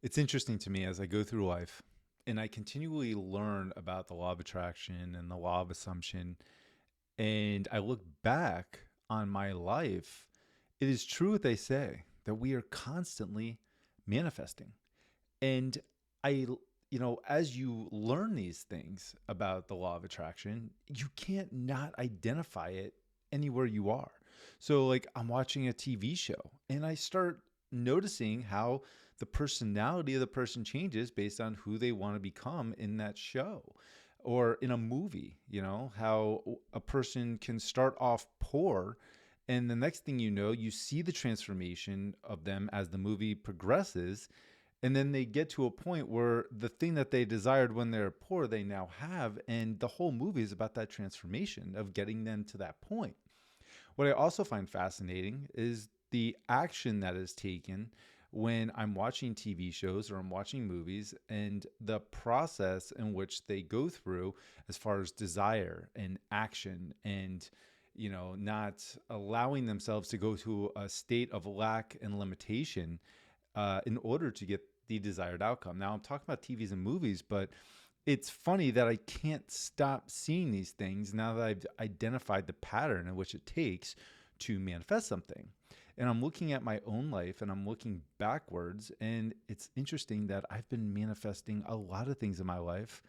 It's interesting to me as I go through life and I continually learn about the law of attraction and the law of assumption. And I look back on my life. It is true what they say that we are constantly manifesting. And I, as you learn these things about the law of attraction, you can't not identify it anywhere you are. So, like, I'm watching a TV show and I start noticing how the personality of the person changes based on who they want to become in that show. Or in a movie, how a person can start off poor and the next thing you know, you see the transformation of them as the movie progresses, and then they get to a point where the thing that they desired when they're poor, they now have. And the whole movie is about that transformation of getting them to that point. What I also find fascinating is the action that is taken when I'm watching TV shows or I'm watching movies and the process in which they go through as far as desire and action and not allowing themselves to go to a state of lack and limitation in order to get the desired outcome. Now, I'm talking about TVs and movies, but it's funny that I can't stop seeing these things now that I've identified the pattern in which it takes to manifest something. And I'm looking at my own life and I'm looking backwards. And it's interesting that I've been manifesting a lot of things in my life.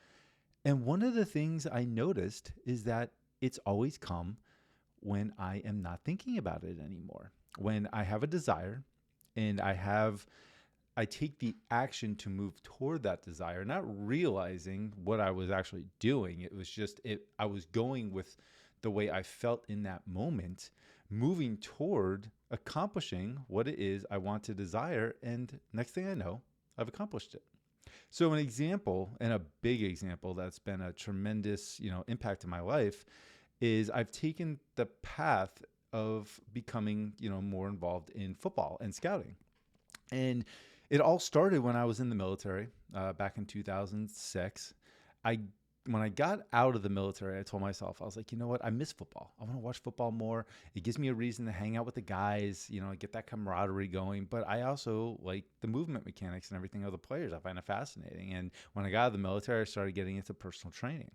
And one of the things I noticed is that it's always come when I am not thinking about it anymore. When I have a desire and I take the action to move toward that desire, not realizing what I was actually doing. It was just I was going with the way I felt in that moment, moving toward accomplishing what it is I want to desire. And next thing I know, I've accomplished it. So an example, and a big example that's been a tremendous, impact in my life is I've taken the path of becoming, more involved in football and scouting. And it all started when I was in the military back in 2006. I When I got out of the military, I told myself, I was like, you know what? I miss football. I want to watch football more. It gives me a reason to hang out with the guys, get that camaraderie going. But I also like the movement mechanics and everything of the players. I find it fascinating. And when I got out of the military, I started getting into personal training.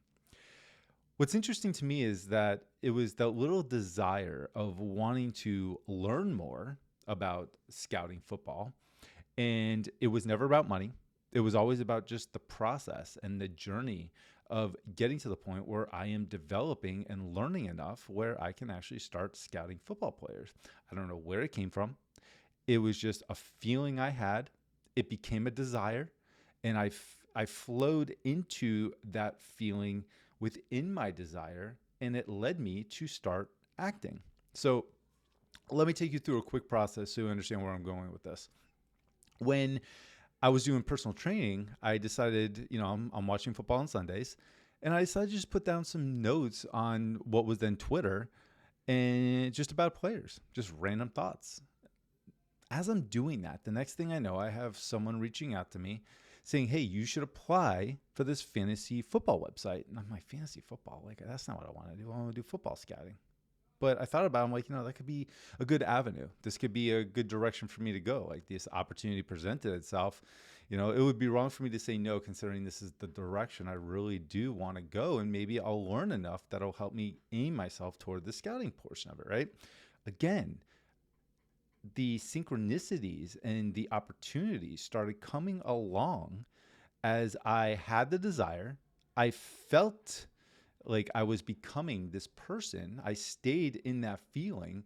What's interesting to me is that it was that little desire of wanting to learn more about scouting football, and it was never about money. It was always about just the process and the journey of getting to the point where I am developing and learning enough where I can actually start scouting football players. I don't know where it came from. It was just a feeling I had. It became a desire, and I flowed into that feeling within my desire, and it led me to start acting. So let me take you through a quick process so you understand where I'm going with this. When I was doing personal training, I decided, I'm watching football on Sundays, and I decided to just put down some notes on what was then Twitter and just about players, just random thoughts. As I'm doing that, the next thing I know, I have someone reaching out to me saying, hey, you should apply for this fantasy football website. And I'm like, fantasy football? Like, that's not what I want to do. I want to do football scouting. But I thought about it, I'm like, that could be a good avenue. This could be a good direction for me to go. Like, this opportunity presented itself. It would be wrong for me to say no, considering this is the direction I really do want to go. And maybe I'll learn enough that'll help me aim myself toward the scouting portion of it, right? Again, the synchronicities and the opportunities started coming along as I had the desire. I felt like I was becoming this person. I stayed in that feeling.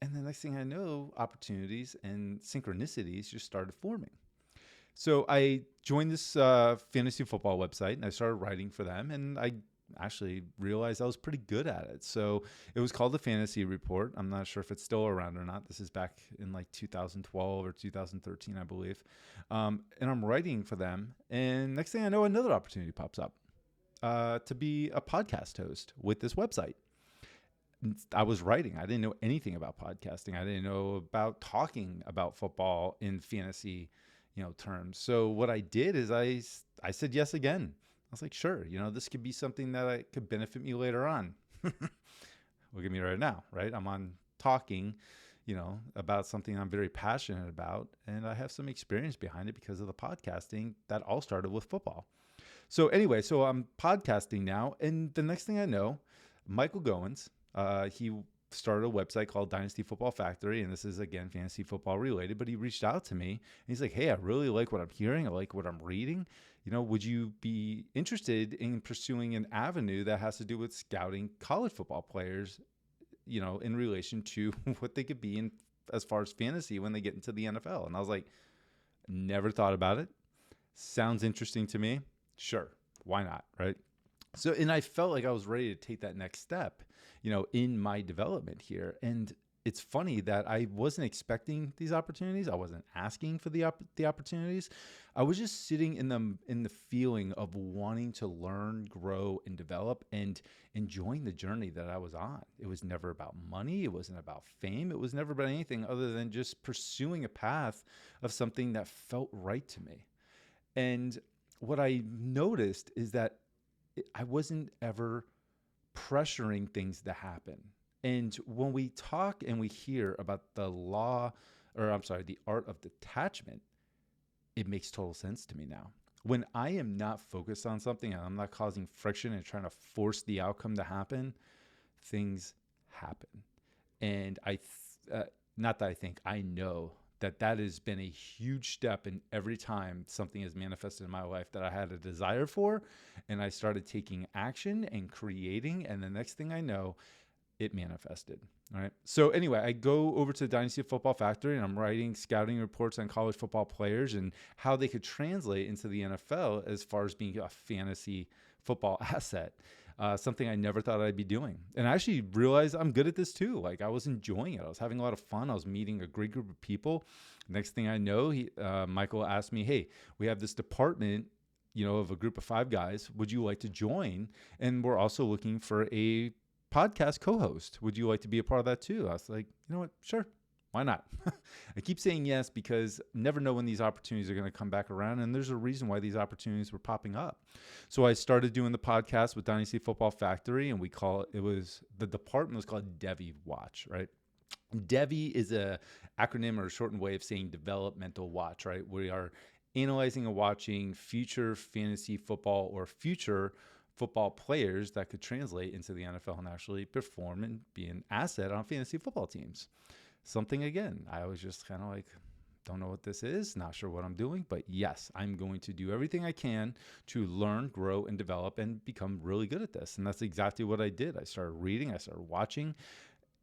And the next thing I know, opportunities and synchronicities just started forming. So I joined this fantasy football website and I started writing for them. And I actually realized I was pretty good at it. So it was called the Fantasy Report. I'm not sure if it's still around or not. This is back in like 2012 or 2013, I believe. And I'm writing for them. And next thing I know, another opportunity pops up to be a podcast host with this website. I was writing. I didn't know anything about podcasting. I didn't know about talking about football in fantasy, terms. So what I did is I said yes again. I was like, sure, this could be something that I could benefit me later on. Look at me right now, right? I'm on talking, about something I'm very passionate about. And I have some experience behind it because of the podcasting that all started with football. So anyway, so I'm podcasting now. And the next thing I know, Michael Goins, he started a website called Dynasty Football Factory. And this is, again, fantasy football related. But he reached out to me and he's like, hey, I really like what I'm hearing. I like what I'm reading. Would you be interested in pursuing an avenue that has to do with scouting college football players, in relation to what they could be in as far as fantasy when they get into the NFL? And I was like, never thought about it. Sounds interesting to me. Sure. Why not? Right. So, and I felt like I was ready to take that next step, in my development here. And it's funny that I wasn't expecting these opportunities. I wasn't asking for the opportunities. I was just sitting in the feeling of wanting to learn, grow, and develop, and enjoying the journey that I was on. It was never about money. It wasn't about fame. It was never about anything other than just pursuing a path of something that felt right to me. And what I noticed is that I wasn't ever pressuring things to happen. And when we talk and we hear about the art of detachment, it makes total sense to me now. When I am not focused on something and I'm not causing friction and trying to force the outcome to happen, things happen. And I know that has been a huge step in every time something has manifested in my life that I had a desire for, and I started taking action and creating, and the next thing I know, it manifested. All right. So anyway, I go over to the Dynasty Football Factory and I'm writing scouting reports on college football players and how they could translate into the NFL as far as being a fantasy football asset. Something I never thought I'd be doing. And I actually realized I'm good at this too. Like, I was enjoying it. I was having a lot of fun. I was meeting a great group of people. Next thing I know, Michael asked me, hey, we have this department, of a group of 5 guys. Would you like to join? And we're also looking for a podcast co-host. Would you like to be a part of that too? I was like, you know what? Sure. Why not? I keep saying yes because never know when these opportunities are going to come back around. And there's a reason why these opportunities were popping up. So I started doing the podcast with Dynasty Football Factory, and the department was called Devi Watch, right? Devi is a acronym or a shortened way of saying developmental watch, right? We are analyzing and watching future fantasy football or future football players that could translate into the NFL and actually perform and be an asset on fantasy football teams. Something, again, I was just kind of like, don't know what this is, not sure what I'm doing, but yes, I'm going to do everything I can to learn, grow, and develop and become really good at this. And that's exactly what I did. I started reading, I started watching.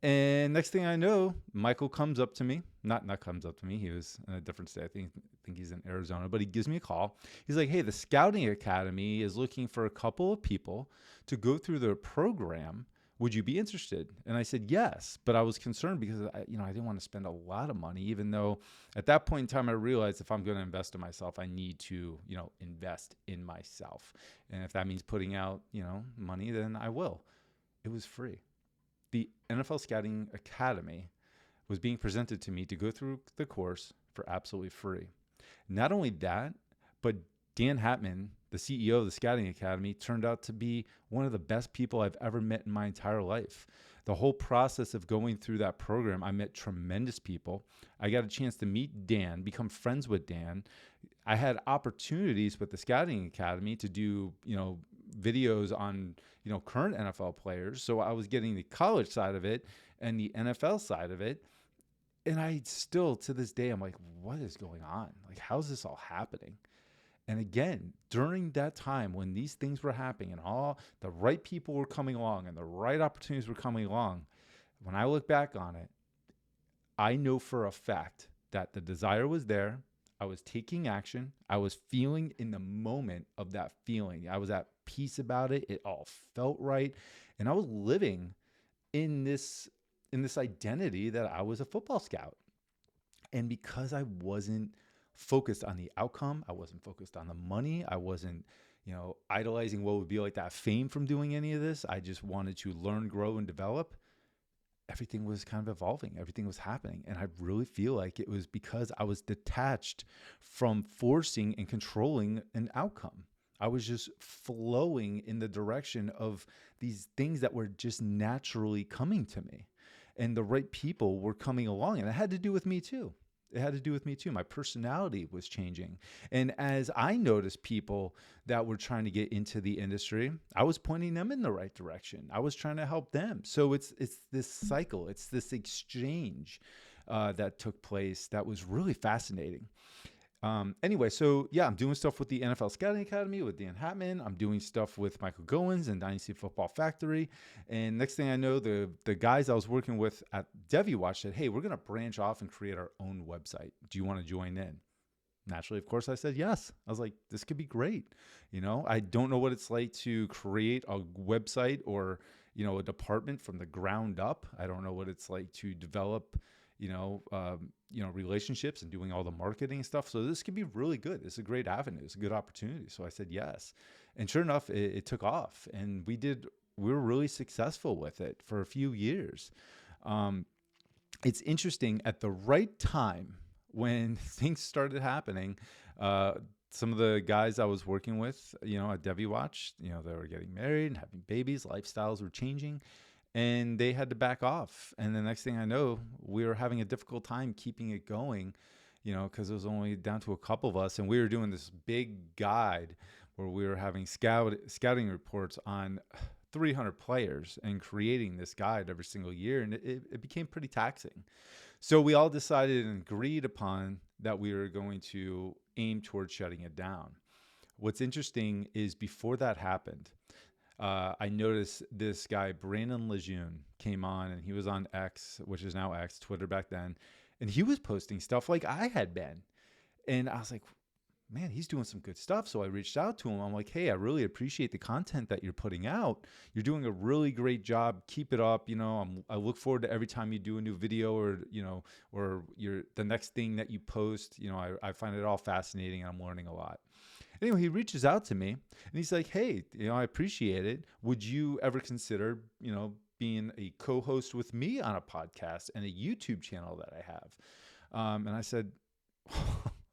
And next thing I know, Michael comes up to me. Not comes up to me. He was in a different state. I think he's in Arizona, but he gives me a call. He's like, hey, the Scouting Academy is looking for a couple of people to go through their program. Would you be interested? And I said, yes, but I was concerned because I didn't want to spend a lot of money, even though at that point in time, I realized if I'm going to invest in myself, I need to, invest in myself. And if that means putting out, money, then I will. It was free. The NFL Scouting Academy was being presented to me to go through the course for absolutely free. Not only that, but Dan Hatman, the CEO of the Scouting Academy, turned out to be one of the best people I've ever met in my entire life. The whole process of going through that program, I met tremendous people. I got a chance to meet Dan, become friends with Dan. I had opportunities with the Scouting Academy to do, videos on, current NFL players. So I was getting the college side of it and the NFL side of it. And I still, to this day, I'm like, what is going on? Like, how's this all happening? And again, during that time when these things were happening and all the right people were coming along and the right opportunities were coming along, when I look back on it, I know for a fact that the desire was there. I was taking action. I was feeling in the moment of that feeling. I was at peace about it. It all felt right. And I was living in this identity that I was a football scout. And because I wasn't focused on the outcome, I wasn't focused on the money, I wasn't, idolizing what would be like that fame from doing any of this. I just wanted to learn, grow, and develop. Everything was kind of evolving. Everything was happening. And I really feel like it was because I was detached from forcing and controlling an outcome. I was just flowing in the direction of these things that were just naturally coming to me. and the right people were coming along. And it had to do with me too. It had to do with me too. My personality was changing. And as I noticed people that were trying to get into the industry, I was pointing them in the right direction. I was trying to help them. So it's this cycle, it's this exchange that took place that was really fascinating. Anyway, so yeah, I'm doing stuff with the NFL Scouting Academy with Dan Hatman. I'm doing stuff with Michael Goins and Dynasty Football Factory. And next thing I know, the guys I was working with at DeviWatch said, hey, we're going to branch off and create our own website. Do you want to join in? Naturally, of course, I said yes. I was like, this could be great. I don't know what it's like to create a website or, a department from the ground up. I don't know what it's like to develop relationships and doing all the marketing and stuff. So this could be really good. It's a great avenue. It's a good opportunity. So I said yes. And sure enough, it took off, and we were really successful with it for a few years. It's interesting, at the right time when things started happening, some of the guys I was working with, at DeviWatch, they were getting married and having babies, lifestyles were changing, and they had to back off. And the next thing I know, we were having a difficult time keeping it going, because it was only down to a couple of us. And we were doing this big guide where we were having scouting reports on 300 players and creating this guide every single year. And it became pretty taxing. So we all decided and agreed upon that we were going to aim towards shutting it down. What's interesting is before that happened, I noticed this guy, Brandon Lejeune, came on, and he was on X, which is now X, Twitter back then. And he was posting stuff like I had been. And I was like, man, he's doing some good stuff. So I reached out to him. I'm like, hey, I really appreciate the content that you're putting out. You're doing a really great job. Keep it up. I look forward to every time you do a new video or the next thing that you post. I find it all fascinating, and I'm learning a lot. Anyway, he reaches out to me, and he's like, hey, I appreciate it. Would you ever consider, being a co-host with me on a podcast and a YouTube channel that I have? And I said,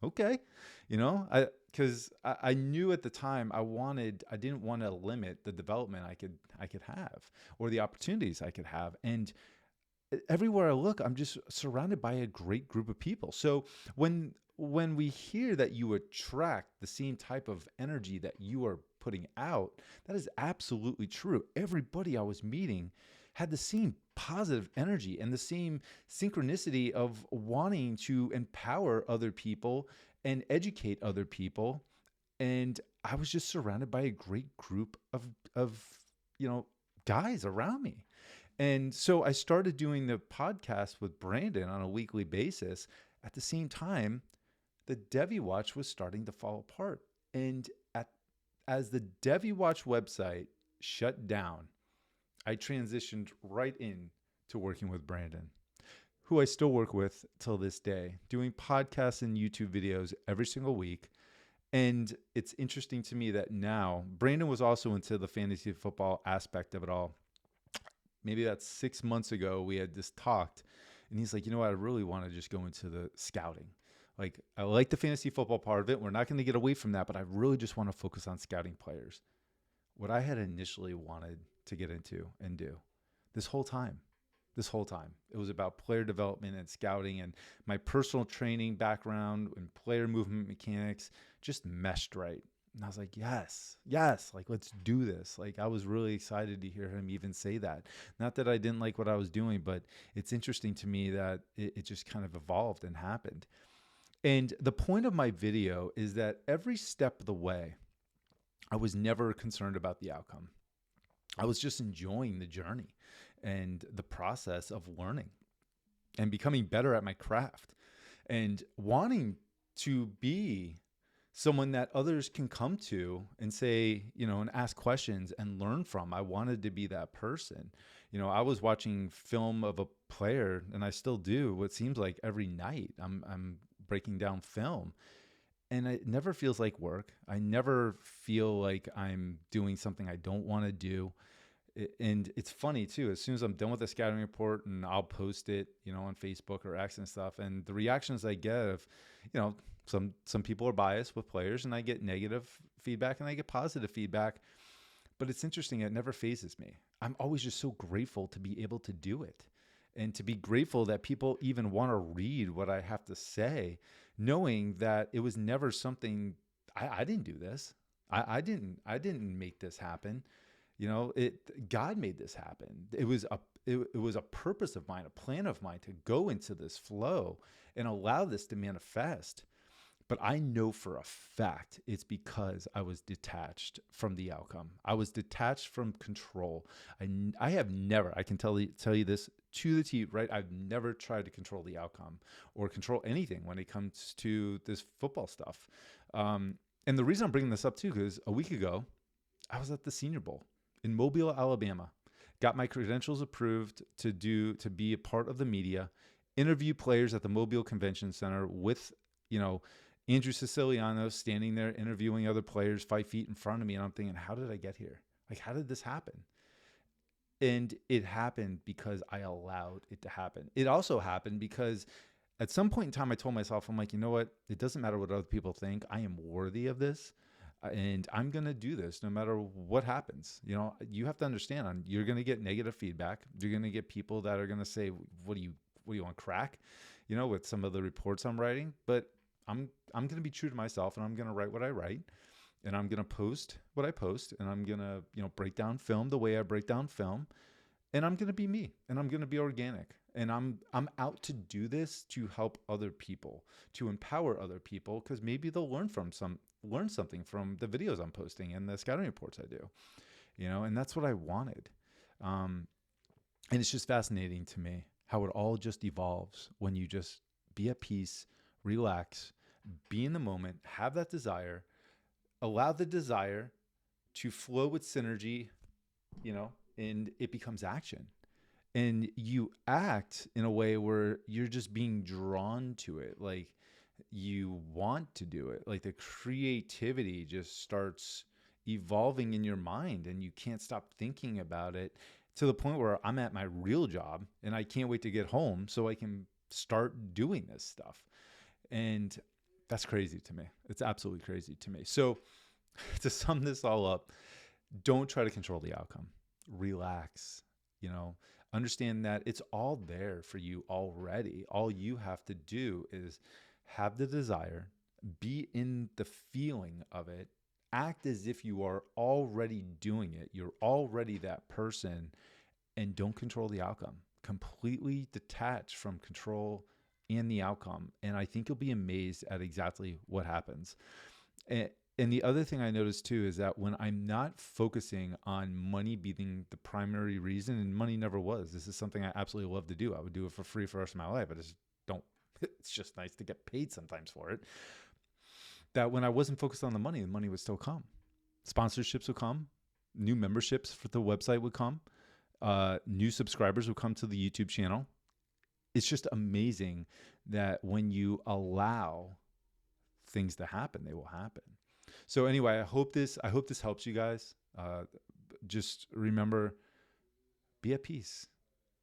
okay, because I knew at the time I didn't want to limit the development I could have or the opportunities I could have. And everywhere I look, I'm just surrounded by a great group of people. So when we hear that you attract the same type of energy that you are putting out, that is absolutely true. Everybody I was meeting had the same positive energy and the same synchronicity of wanting to empower other people and educate other people. And I was just surrounded by a great group of guys around me. And so I started doing the podcast with Brandon on a weekly basis. At the same time, the DeviWatch was starting to fall apart. And as the DeviWatch website shut down, I transitioned right in to working with Brandon, who I still work with till this day, doing podcasts and YouTube videos every single week. And it's interesting to me that now Brandon was also into the fantasy football aspect of it all. Maybe that's 6 months ago, we had just talked, and he's like, I really want to just go into the scouting. Like, I like the fantasy football part of it. We're not going to get away from that, but I really just want to focus on scouting players. What I had initially wanted to get into and do this whole time, it was about player development and scouting, and my personal training background and player movement mechanics just meshed right. And I was like, yes, like, let's do this. Like, I was really excited to hear him even say that. Not that I didn't like what I was doing, but it's interesting to me that it just kind of evolved and happened. And the point of my video is that every step of the way, I was never concerned about the outcome. I was just enjoying the journey and the process of learning and becoming better at my craft and wanting to be someone that others can come to and say, and ask questions and learn from. I wanted to be that person. I was watching film of a player, and I still do, what seems like every night. I'm breaking down film, and it never feels like work. I never feel like I'm doing something I don't want to do. And it's funny too, as soon as I'm done with the scouting report, and I'll post it, on Facebook or X and stuff, and the reactions I get of, some people are biased with players, and I get negative feedback and I get positive feedback, but it's interesting. It never phases me. I'm always just so grateful to be able to do it. and to be grateful that people even want to read what I have to say, knowing that it was never something I didn't do this. I didn't make this happen. You know, God made this happen. It was a purpose of mine, a plan of mine to go into this flow and allow this to manifest. But I know for a fact it's because I was detached from the outcome. I was detached from control. I have never, I can tell you this to the T, right? I've never tried to control the outcome or control anything when it comes to this football stuff. And the reason I'm bringing this up too, because a week ago, I was at the Senior Bowl in Mobile, Alabama. Got my credentials approved to be a part of the media, interview players at the Mobile Convention Center with, Andrew Siciliano standing there interviewing other players 5 feet in front of me. And I'm thinking, how did I get here? Like, how did this happen? And it happened because I allowed it to happen. It also happened because at some point in time, I told myself, I'm like, you know what? It doesn't matter what other people think. I am worthy of this. And I'm going to do this no matter what happens. You have to understand, you're going to get negative feedback. You're going to get people that are going to say, what do you want, crack? With some of the reports I'm writing. But I'm going to be true to myself, and I'm going to write what I write, and I'm going to post what I post, and I'm going to, break down film the way I break down film, and I'm going to be me, and I'm going to be organic. And I'm out to do this to help other people, to empower other people, because maybe they'll learn something from the videos I'm posting and the scouting reports I do, and that's what I wanted. And it's just fascinating to me how it all just evolves when you just be at peace, relax, be in the moment, have that desire, allow the desire to flow with synergy, and it becomes action. And you act in a way where you're just being drawn to it. Like, you want to do it. Like, the creativity just starts evolving in your mind, and you can't stop thinking about it, to the point where I'm at my real job and I can't wait to get home so I can start doing this stuff. And that's crazy to me. It's absolutely crazy to me. So to sum this all up, don't try to control the outcome. Relax, understand that it's all there for you already. All you have to do is have the desire, be in the feeling of it, act as if you are already doing it. You're already that person, and don't control the outcome. Completely detach from control and the outcome. And I think you'll be amazed at exactly what happens. And the other thing I noticed too is that when I'm not focusing on money being the primary reason, and money never was, this is something I absolutely love to do. I would do it for free for the rest of my life. I just don't, it's just nice to get paid sometimes for it. That when I wasn't focused on the money would still come. Sponsorships would come, new memberships for the website would come, new subscribers would come to the YouTube channel. It's just amazing that when you allow things to happen, they will happen. So anyway, I hope this helps you guys. Just remember, be at peace,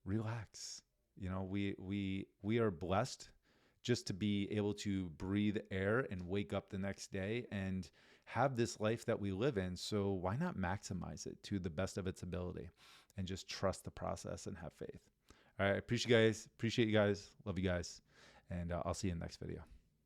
relax. We are blessed just to be able to breathe air and wake up the next day and have this life that we live in. So why not maximize it to the best of its ability and just trust the process and have faith? All right. Appreciate you guys. Love you guys. And I'll see you in the next video.